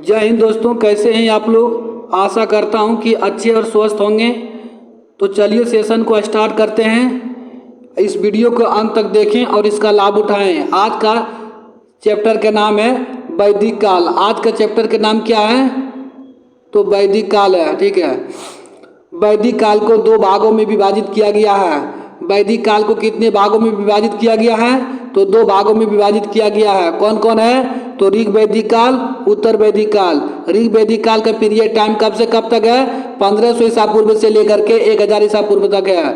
जय हिंद दोस्तों, कैसे हैं आप लोग। आशा करता हूं कि अच्छे और स्वस्थ होंगे। तो चलिए सेशन को स्टार्ट करते हैं। इस वीडियो को अंत तक देखें और इसका लाभ उठाएं। आज का चैप्टर का नाम है वैदिक काल। आज का चैप्टर का नाम क्या है? तो वैदिक काल है। ठीक है। वैदिक काल को दो भागों में विभाजित किया गया है। वैदिक काल को कितने भागों में विभाजित किया गया है? तो दो भागों में विभाजित किया गया है। कौन कौन है? तो ऋग वैदिक काल, उत्तर वैदिक काल। ऋग वैदिक काल का पीरियड टाइम कब से कब तक है? 1500 ईसा पूर्व से लेकर के 1000 ईसा पूर्व तक है।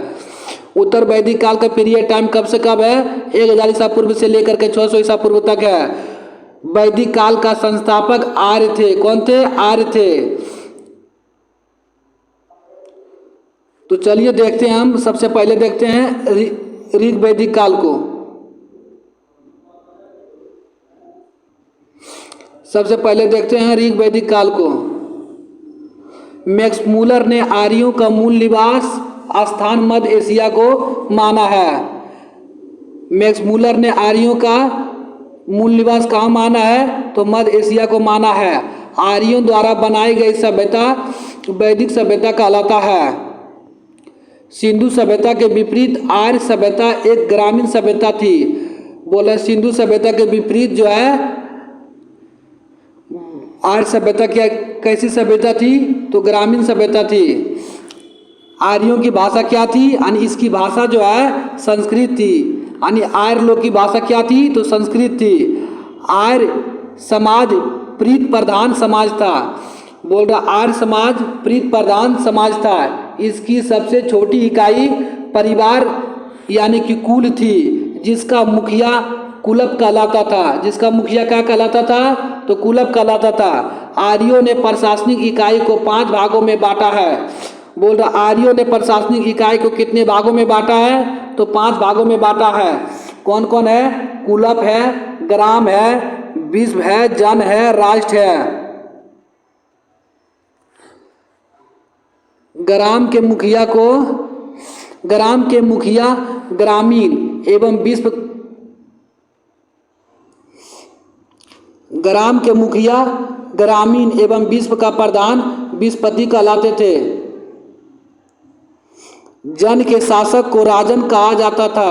उत्तर वैदिक काल का पीरियड टाइम कब से कब है? 1000 ईसा पूर्व से लेकर के 600 ईसा पूर्व तक है। वैदिक काल का संस्थापक आर्य थे। कौन थे? आर्य थे। तो चलिए देखते हैं। हम सबसे पहले देखते हैं ऋग वैदिक काल को। सबसे पहले देखते हैं ऋग वैदिक काल को। मैक्स मूलर ने आर्यों का मूल निवास स्थान मध्य एशिया को माना है। मैक्स मूलर ने आर्यों का मूल निवास कहाँ माना है? तो मध्य एशिया को माना है। आर्यों द्वारा बनाई गई सभ्यता वैदिक सभ्यता कहलाता है। सिंधु सभ्यता के विपरीत आर्य सभ्यता एक ग्रामीण सभ्यता थी। बोले सिंधु सभ्यता के विपरीत जो है आर्य सभ्यता क्या कैसी सभ्यता थी? तो ग्रामीण सभ्यता थी। आर्यों की भाषा क्या थी? यानी इसकी भाषा जो है संस्कृत थी। यानी आर्य लोग की भाषा क्या थी? तो संस्कृत थी। आर्य समाज प्रीत प्रधान समाज था। बोल रहा आर्य समाज प्रीत प्रधान समाज था। इसकी सबसे छोटी इकाई परिवार यानी कि कुल थी, जिसका मुखिया कुलप कहलाता था। जिसका मुखिया क्या कहलाता था? तो कुलप कहलाता था। आर्यों ने प्रशासनिक इकाई को 5 भागों में बांटा है। बोल रहा आर्यों ने प्रशासनिक इकाई को कितने भागों में बांटा है? तो 5 भागों में बांटा है। कौन कौन है? कुलप है, ग्राम है, विश्व है, जन है, राष्ट्र है। ग्राम के मुखिया ग्रामीण एवं विश्व ग्राम के मुखिया ग्रामीण एवं विश्व का प्रधान विश्वपति कहलाते थे। जन के शासक को राजन कहा जाता था।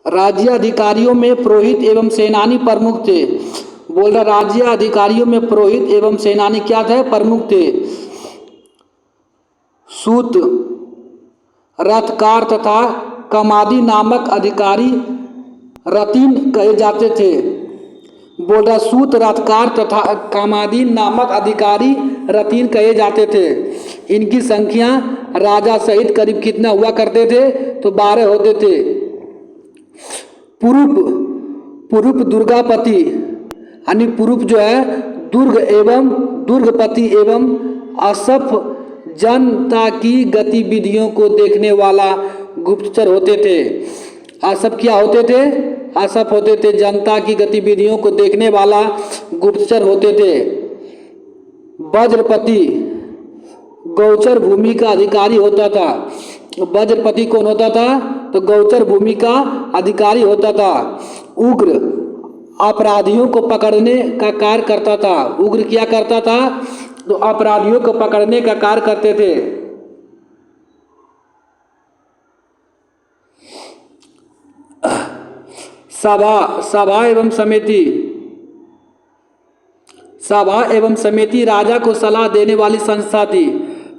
राज्य अधिकारियों में पुरोहित एवं सेनानी प्रमुख थे। बोल रहा राज्य अधिकारियों में पुरोहित एवं सेनानी क्या थे? प्रमुख थे। सूत, रथकार तथा कमादी नामक अधिकारी रतीन कहे जाते थे। बोल रहा सूत, रथकार तथा कमादी नामक अधिकारी रतीन कहे जाते थे। इनकी संख्या राजा सहित करीब कितना हुआ करते थे? तो 12 होते थे। पुरुप दुर्गापति यानी पुरुप जो है दुर्ग एवं दुर्गपति एवं असफ जनता की गतिविधियों को देखने वाला गुप्तचर होते थे। असफ क्या होते थे? असफ होते थे जनता की गतिविधियों को देखने वाला गुप्तचर होते थे। वज्रपति गौचर भूमि का अधिकारी होता था। वज्रपति कौन होता था? तो गौचर भूमि का अधिकारी होता था। उग्र अपराधियों को पकड़ने का कार्य करता था। उग्र क्या करता था? तो अपराधियों को पकड़ने का कार्य करते थे। सभा एवं समिति राजा को सलाह देने वाली संस्था थी।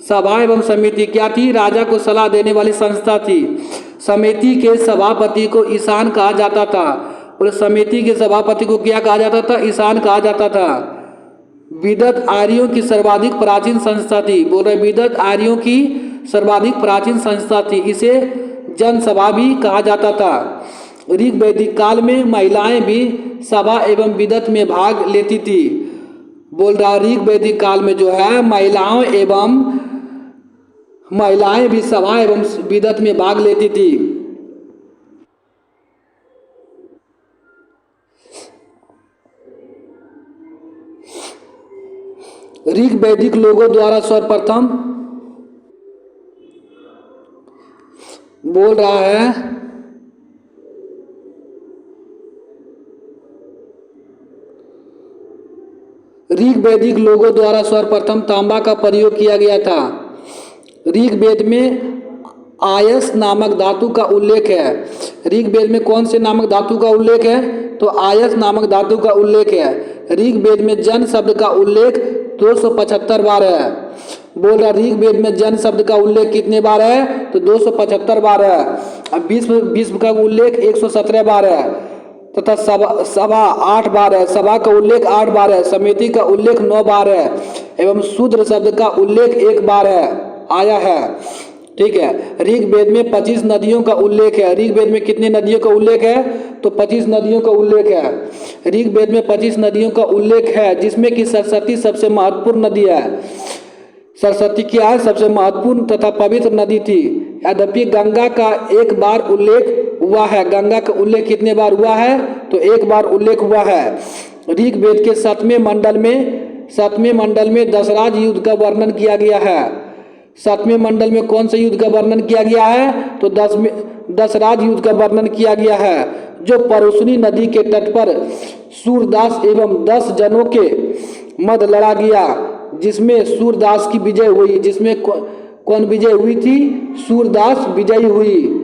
सभा एवं समिति क्या थी? राजा को सलाह देने वाली संस्था थी। समिति के सभापति को ईशान कहा जाता था। और समिति के सभापति को क्या कहा जाता था? ईशान कहा जाता था। विदत आर्यों की सर्वाधिक प्राचीन संस्था थी। बोल रहे विदत आर्यों की सर्वाधिक प्राचीन संस्था थी। इसे जनसभा भी कहा जाता था। ऋग वैदिक काल में महिलाएं भी सभा एवं विदत में भाग लेती थी। बोल रहा ऋग वैदिक काल में जो है महिलाएं भी सभा एवं विदत में भाग लेती थी। ऋग वैदिक लोगों द्वारा सर्वप्रथम बोल रहा है वैदिक लोगों द्वारा सर्वप्रथम तांबा का प्रयोग किया गया था। ऋग्वेद में आयस नामक धातु का उल्लेख है। ऋग्वेद में कौन से नामक धातु का उल्लेख है? तो आयस नामक धातु का उल्लेख है। ऋग्वेद में जन शब्द का उल्लेख 275 बार है। बोल रहा ऋग्वेद में जन शब्द का उल्लेख कितने बार है? तो 275 बार है। अब विश्व का उल्लेख 117 बार है तथा सभा 8 बार है। सभा का उल्लेख 8 बार है। समिति का उल्लेख 9 बार है एवं शूद्र शब्द का उल्लेख 1 बार है आया है। ठीक है। ऋग्वेद में 25 नदियों का उल्लेख है। ऋग्वेद में कितने नदियों का उल्लेख है? तो 25 नदियों का उल्लेख है। ऋग्वेद में 25 नदियों का उल्लेख है जिसमें कि सरस्वती सबसे महत्वपूर्ण नदी है। सरस्वती क्या है? सबसे महत्वपूर्ण तथा पवित्र नदी थी। यद्यपि गंगा का 1 बार उल्लेख हुआ है। गंगा का उल्लेख कितने बार हुआ है? तो 1 बार उल्लेख हुआ है। ऋग्वेद के 7वें मंडल में दशराज युद्ध का वर्णन किया गया है। 7वें मंडल में कौन से युद्ध का वर्णन किया गया है? तो दशराज युद्ध का वर्णन किया गया है जो परुशनी नदी के तट पर सूरदास एवं 10 जनों के मध्य लड़ा गया, जिसमें सूरदास की विजय हुई। जिसमें कौन विजय हुई थी? सूरदास विजयी हुई।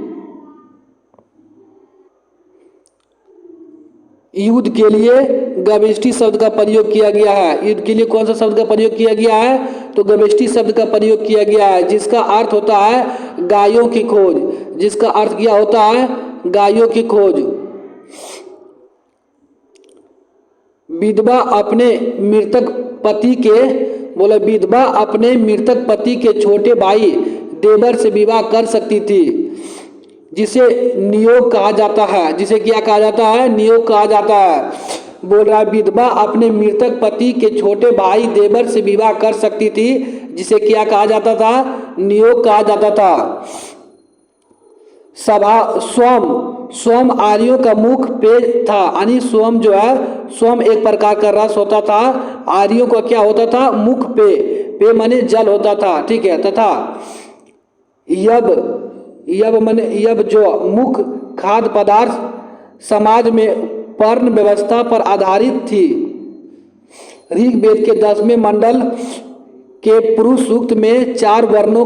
युद्ध के लिए गविष्टि शब्द का प्रयोग किया गया है। युद्ध के लिए कौन सा शब्द का प्रयोग किया गया है? तो गविष्टि शब्द का प्रयोग किया गया है जिसका अर्थ होता है गायों की खोज। जिसका अर्थ क्या होता है? गायों की खोज। विधवा अपने मृतक पति के छोटे भाई देवर से विवाह कर सकती थी, जिसे नियोग कहा जाता है। जिसे क्या कहा जाता है? नियोग कहा जाता है। बोल रहा है विधवा अपने मृतक पति के छोटे भाई देवर से विवाह कर सकती थी, जिसे क्या कहा जाता था? नियोग कहा जाता था। सोम आर्यों का मुख्य पेय था। यानी सोम जो है, सोम एक प्रकार का रस होता था। आर्यों का क्या होता था? मुख्य पेय माने जल होता था। ठीक है। तथा यब जो मुख्य खाद्य पदार्थ समाज में वर्ण व्यवस्था पर आधारित थी। ऋग्वेद के 10वें मंडल के पुरुष सूक्त में 4 वर्णों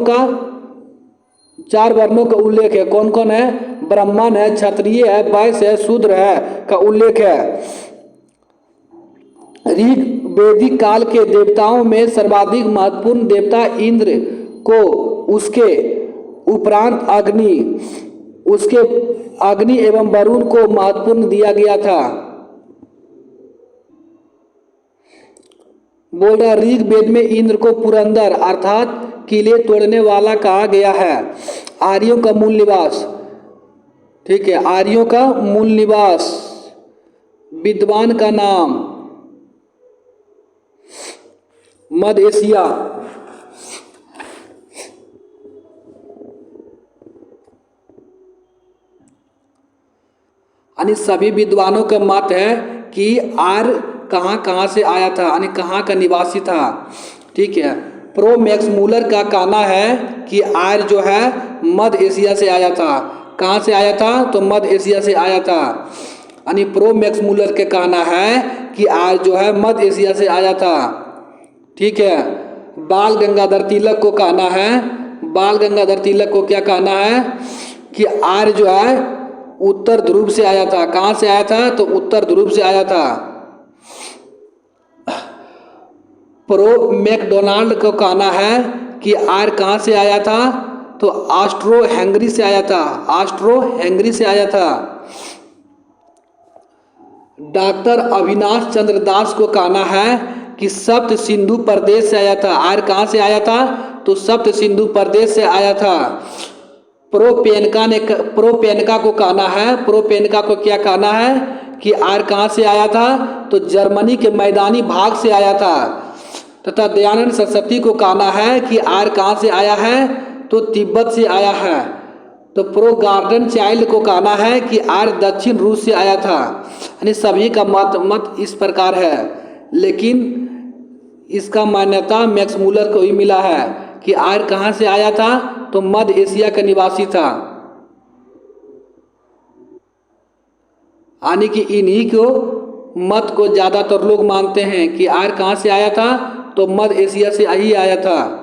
का उल्लेख है। कौन कौन है? ब्राह्मण है, क्षत्रिय है, वैश्य है, शूद्र है का उल्लेख है। ऋग्वेदिक काल के देवताओं में सर्वाधिक महत्वपूर्ण देवता इंद्र को, उसके उपरांत अग्नि एवं वरुण को महत्वपूर्ण दिया गया था। बोल रहा ऋग्वेद में इंद्र को पुरंदर अर्थात किले तोड़ने वाला कहा गया है। आर्यों का मूल निवास। ठीक है। आर्यों का मूल निवास। विद्वान का नाम मध्य एशिया। यानी सभी विद्वानों का मत है कि आर्य कहाँ से आया था, यानी कहाँ का निवासी था। ठीक है। प्रो मैक्स मूलर का कहना है कि आर्य जो है मध्य एशिया से आया था। कहाँ से आया था? तो मध्य एशिया से आया था। यानी प्रो मैक्स मूलर के कहना है कि आर्य जो है मध्य एशिया से आया था। ठीक है। बाल गंगाधर तिलक को कहना है, बाल गंगाधर तिलक को क्या कहना है कि आर्य जो है उत्तर ध्रुव से आया था। कहाँ से आया था? तो उत्तर ध्रुव से आया था। प्रो मैकडोनाल्ड को कहना है कि आर्य कहाँ से आया था? तो ऑस्ट्रो हंगरी से आया था। ऑस्ट्रो हंगरी से आया था। डॉक्टर अविनाश चंद्र दास को कहना है कि सप्त सिंधु प्रदेश से आया था। आर्य कहाँ से आया था? तो सप्त सिंधु प्रदेश से आया था। प्रोपेनका को कहना है, प्रोपेनका को क्या कहना है कि आर्य कहाँ से आया था? तो जर्मनी के मैदानी भाग से आया था। तथा दयानंद सरस्वती को कहना है कि आर्य कहाँ से आया है? तो तिब्बत से आया है। तो प्रो गार्डन चाइल्ड को कहना है कि आर्य दक्षिण रूस से आया था। यानी सभी का मत इस प्रकार है, लेकिन इसका मान्यता मैक्स मूलर को ही मिला है कि आर्य कहाँ से आया था? तो मध्य एशिया का निवासी था। यानी कि इन्हीं को मत को ज़्यादातर लोग मानते हैं कि आर्य कहाँ से आया था, तो मध्य एशिया से ही आया था।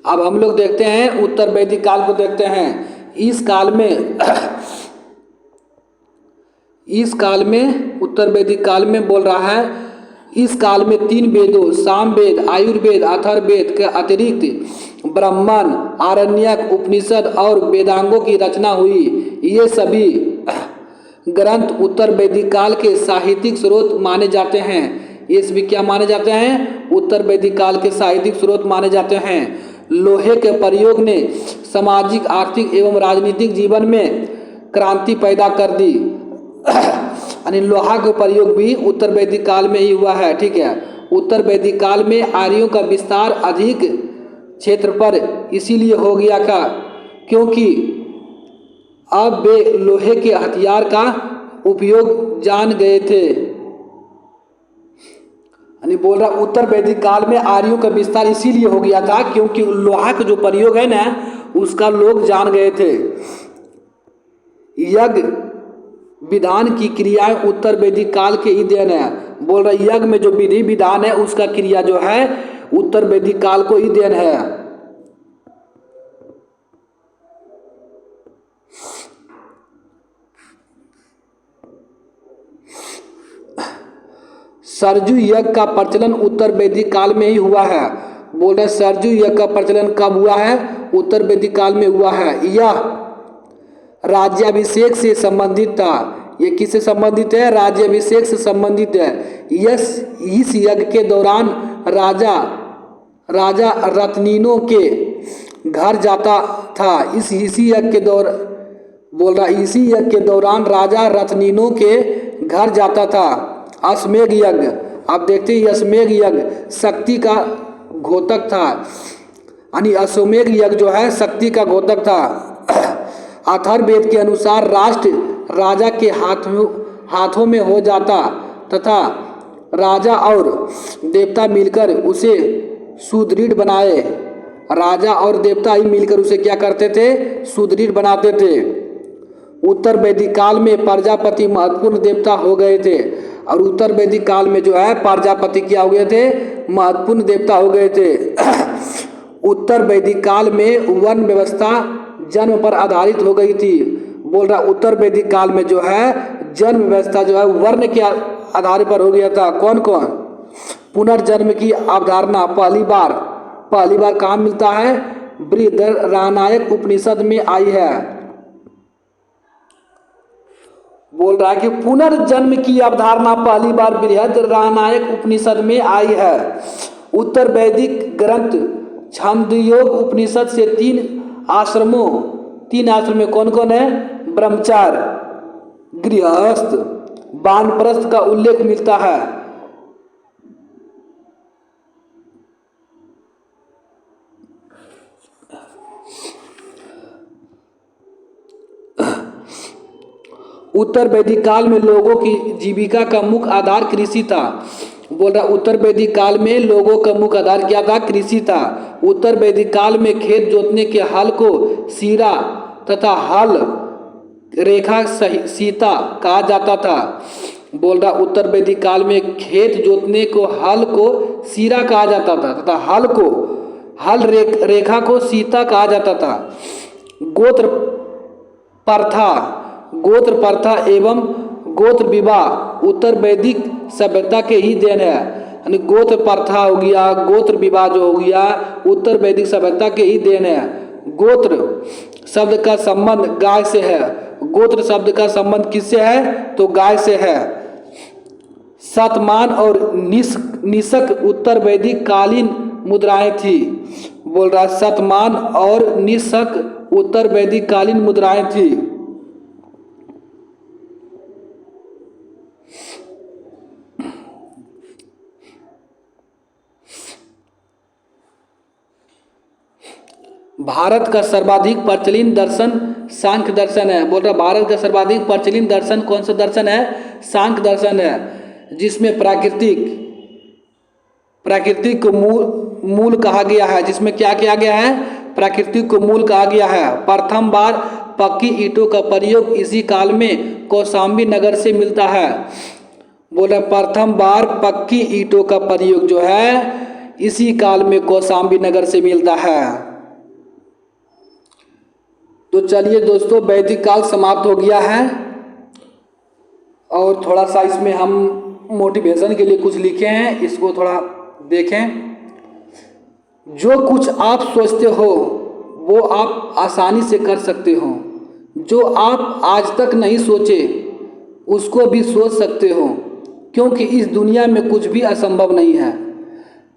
अब हम लोग देखते हैं उत्तर वैदिक काल को देखते हैं। इस काल में उत्तर वैदिक काल में बोल रहा है, इस काल में 3 वेदों सामवेद, आयुर्वेद, अथर्ववेद के अतिरिक्त ब्राह्मण, आरण्यक, उपनिषद और वेदांगों की रचना हुई। ये सभी ग्रंथ उत्तर वैदिक काल के साहित्यिक स्रोत माने जाते हैं। ये सभी क्या माने जाते हैं? उत्तर वैदिक काल के साहित्यिक स्रोत माने जाते हैं। लोहे के प्रयोग ने सामाजिक, आर्थिक एवं राजनीतिक जीवन में क्रांति पैदा कर दी। यानी लोहा का प्रयोग भी उत्तर वैदिक काल में ही हुआ है। ठीक है, उत्तर वैदिक काल में आर्यों का विस्तार अधिक क्षेत्र पर इसीलिए हो गया था क्योंकि अब वे लोहे के हथियार का उपयोग जान गए थे। यानी बोल रहा उत्तर वैदिक काल में आर्यों का विस्तार इसीलिए हो गया था क्योंकि लोहा का जो प्रयोग है ना उसका लोग जान गए थे। यज्ञ विधान की क्रियाएं उत्तर वैदिक काल के ही देन है। बोल रहा यज्ञ में जो विधि विधान है उसका क्रिया जो है उत्तर वैदिक काल को ही देन है। सरजू यज्ञ का प्रचलन उत्तर वैदिक काल में ही हुआ है। बोल रहे सरजू यज्ञ का प्रचलन कब हुआ है? उत्तर वैदिक काल में हुआ है। यह राज्याभिषेक से संबंधित था। ये किससे संबंधित है? राज्याभिषेक से संबंधित है। इस यज्ञ के दौरान राजा रत्नीनों के घर जाता था। इसी यज्ञ के दौरान राजा रत्नीनों के घर जाता था। अश्वमेध यज्ञ, आप देखते हैं अश्वमेध यज्ञ शक्ति का घोतक था। यानी अश्वमेध यज्ञ जो है शक्ति का घोतक था। अथर्ववेद के अनुसार राष्ट्र राजा के हाथों में हो जाता तथा राजा और देवता मिलकर उसे सुदृढ़ बनाए। राजा और देवता ही मिलकर उसे क्या करते थे? सुदृढ़ बनाते थे। उत्तर वैदिक काल में प्रजापति महत्वपूर्ण देवता हो गए थे। और उत्तर वैदिक काल में जो है प्रजापति क्या हो गए थे? महत्वपूर्ण देवता हो गए थे। उत्तर वैदिक काल में वन व्यवस्था जन्म पर आधारित हो गई थी। बोल रहा उत्तर वैदिक काल में जो है जन्म व्यवस्था जो है वर्ण के आधार पर हो गया था। कौन कौन? पुनर्जन्म की अवधारणा पहली बार कहाँ मिलता है? बृहदारण्यक उपनिषद में आई है। बोल रहा है कि पुनर्जन्म की अवधारणा पहली बार बृहदारण्यक उपनिषद में आई है। उत्तर वैदिक ग्रंथ छांदोग्य उपनिषद से तीन आश्रम में कौन कौन है? ब्रह्मचार्य, गृहस्थ, वानप्रस्थ का उल्लेख मिलता है। उत्तर वैदिक काल में लोगों की जीविका का मुख्य आधार कृषि था। बोल रहा उत्तर वैदिक काल में लोगों का मुख्य आधार क्या था? कृषि था। उत्तर वैदिक काल में खेत जोतने के हल को सीरा तथा हल रेखा सीता कहा जाता था। बोल रहा उत्तर वैदिक काल में खेत जोतने को हल को सीरा कहा जाता था तथा हल रेखा को सीता कहा जाता था। गोत्र प्रथा एवं गोत्र विवाह उत्तर वैदिक सभ्यता के ही देन है। यानी गोत्र प्रथा हो गया, गोत्र विवाह जो हो गया उत्तर वैदिक सभ्यता के ही देन है। गोत्र शब्द का संबंध गाय से है। गोत्र शब्द का संबंध किससे है? तो गाय से है। शतमान और निषक उत्तर वैदिक कालीन मुद्राएं थी। बोल रहा शतमान और निषक उत्तर वैदिक कालीन मुद्राएं थी। भारत का सर्वाधिक प्रचलित दर्शन सांख्य दर्शन है। बोल रहा भारत का सर्वाधिक प्रचलित दर्शन कौन सा दर्शन है? सांख्य दर्शन है, जिसमें प्राकृतिक को मूल कहा गया है। जिसमें क्या किया गया है? प्राकृतिक को मूल कहा गया है। प्रथम बार पक्की ईंटों का प्रयोग इसी काल में कौशाम्बी नगर से मिलता है। बोले प्रथम बार पक्की ईंटों का प्रयोग जो है इसी काल में कौशाम्बी नगर से मिलता है। तो चलिए दोस्तों, वैदिक काल समाप्त हो गया है और थोड़ा सा इसमें हम मोटिवेशन के लिए कुछ लिखे हैं, इसको थोड़ा देखें। जो कुछ आप सोचते हो वो आप आसानी से कर सकते हो। जो आप आज तक नहीं सोचे उसको भी सोच सकते हो, क्योंकि इस दुनिया में कुछ भी असंभव नहीं है।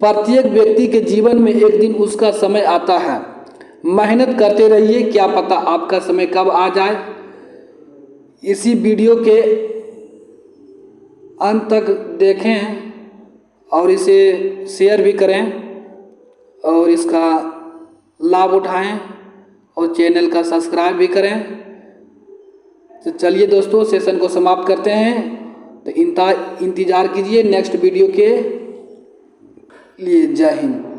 प्रत्येक व्यक्ति के जीवन में एक दिन उसका समय आता है। मेहनत करते रहिए, क्या पता आपका समय कब आ जाए। इसी वीडियो के अंत तक देखें और इसे शेयर भी करें और इसका लाभ उठाएं और चैनल का सब्सक्राइब भी करें। तो चलिए दोस्तों, सेशन को समाप्त करते हैं। तो इंतज़ार कीजिए नेक्स्ट वीडियो के लिए। जय हिंद।